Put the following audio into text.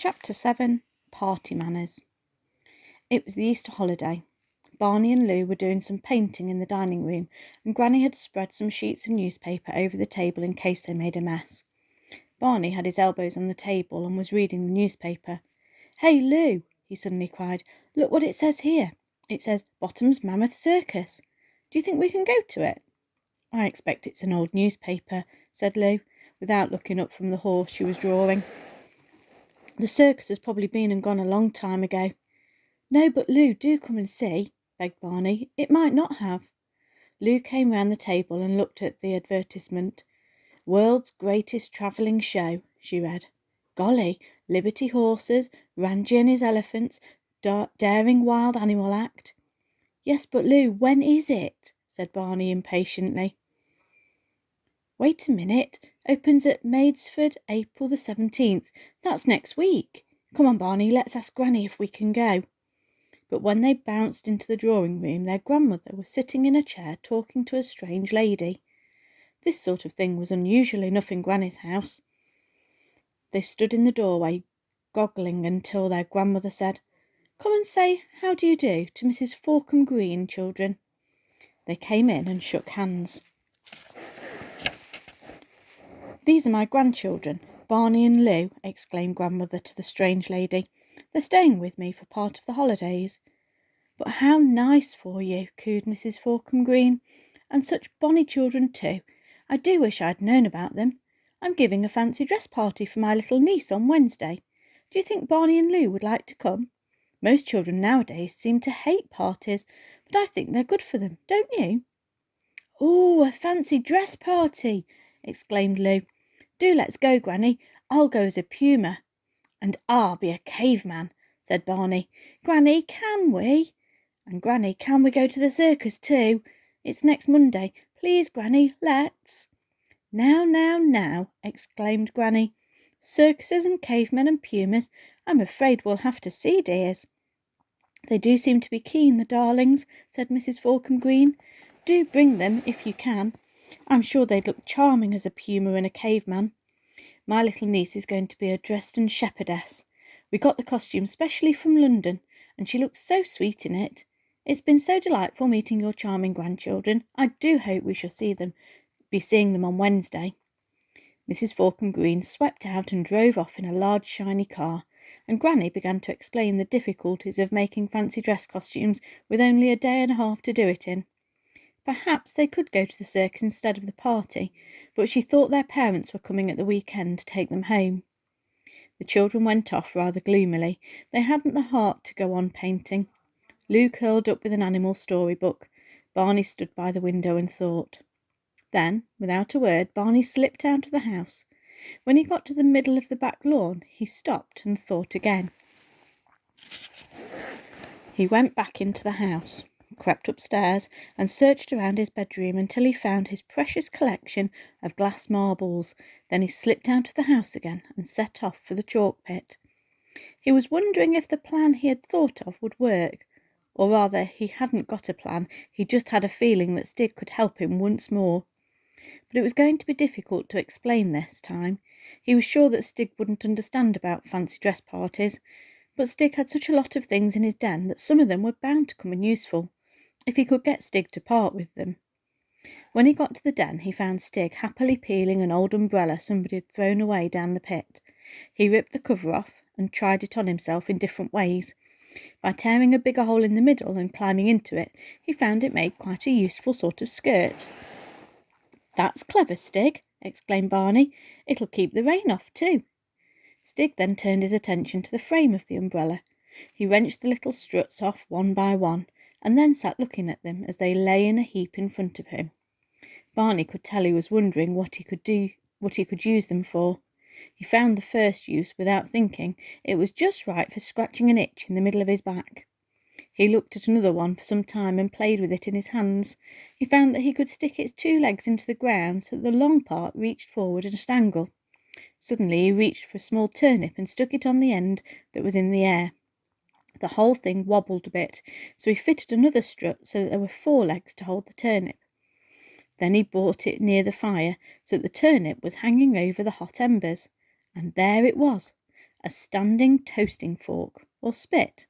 Chapter 7. Party Manners. It was the Easter holiday. Barney and Lou were doing some painting in the dining room, and Granny had spread some sheets of newspaper over the table in case they made a mess. Barney had his elbows on the table and was reading the newspaper. "Hey, Lou," he suddenly cried, "look what it says here. It says Bottom's Mammoth Circus. Do you think we can go to it?" "I expect it's an old newspaper," said Lou, without looking up from the horse she was drawing. "The circus has probably been and gone a long time ago." "No, but Lou, do come and see," begged Barney. "It might not have." Lou came round the table and looked at the advertisement. "World's Greatest Travelling Show," she read. "Golly, Liberty Horses, Ranji and his Elephants, Daring Wild Animal Act." "Yes, but Lou, when is it?" said Barney impatiently. "Wait a minute. Opens at Maidstone, April the 17th. That's next week. Come on, Barney, let's ask Granny if we can go." But when they bounced into the drawing room, their grandmother was sitting in a chair talking to a strange lady. This sort of thing was unusual enough in Granny's house. They stood in the doorway, goggling, until their grandmother said, "Come and say how do you do to Mrs. Forkham Green, children." They came in and shook hands. "These are my grandchildren, Barney and Lou," exclaimed grandmother to the strange lady. "They're staying with me for part of the holidays." "But how nice for you," cooed Mrs. Forkham Green. "And such bonny children too. I do wish I'd known about them. I'm giving a fancy dress party for my little niece on Wednesday. Do you think Barney and Lou would like to come? Most children nowadays seem to hate parties, but I think they're good for them, don't you?" "Oh, a fancy dress party!" exclaimed Lou. "Do let's go, Granny. I'll go as a puma." "And I'll be a caveman," said Barney. "Granny, can we?" "And Granny, can we go to the circus too? It's next Monday. Please, Granny, let's." Now, exclaimed Granny. "Circuses and cavemen and pumas, I'm afraid we'll have to see, dears." "They do seem to be keen, the darlings," said Mrs. Forkham Green. "Do bring them if you can. I'm sure they'd look charming as a puma and a caveman. My little niece is going to be a Dresden shepherdess. We got the costume specially from London, and she looks so sweet in it. It's been so delightful meeting your charming grandchildren. I do hope we shall be seeing them on Wednesday." Mrs. Forkham Green swept out and drove off in a large shiny car, and Granny began to explain the difficulties of making fancy dress costumes with only a day and a half to do it in. Perhaps they could go to the circus instead of the party, but she thought their parents were coming at the weekend to take them home. The children went off rather gloomily. They hadn't the heart to go on painting. Lou curled up with an animal storybook. Barney stood by the window and thought. Then, without a word, Barney slipped out of the house. When he got to the middle of the back lawn, he stopped and thought again. He went back into the house, crept upstairs, and searched around his bedroom until he found his precious collection of glass marbles. Then he slipped out of the house again and set off for the chalk pit. He was wondering if the plan he had thought of would work, or rather he hadn't got a plan, he just had a feeling that Stig could help him once more. But it was going to be difficult to explain this time. He was sure that Stig wouldn't understand about fancy dress parties, but Stig had such a lot of things in his den that some of them were bound to come in useful, if he could get Stig to part with them. When he got to the den, he found Stig happily peeling an old umbrella somebody had thrown away down the pit. He ripped the cover off and tried it on himself in different ways. By tearing a bigger hole in the middle and climbing into it, he found it made quite a useful sort of skirt. "That's clever, Stig," exclaimed Barney. "It'll keep the rain off too." Stig then turned his attention to the frame of the umbrella. He wrenched the little struts off one by one, and then sat looking at them as they lay in a heap in front of him. Barney could tell he was wondering what he could use them for. He found the first use without thinking. It was just right for scratching an itch in the middle of his back. He looked at another one for some time and played with it in his hands. He found that he could stick its two legs into the ground so that the long part reached forward at an angle. Suddenly he reached for a small turnip and stuck it on the end that was in the air. The whole thing wobbled a bit, so he fitted another strut so that there were 4 legs to hold the turnip. Then he brought it near the fire so that the turnip was hanging over the hot embers. And there it was, a standing toasting fork or spit.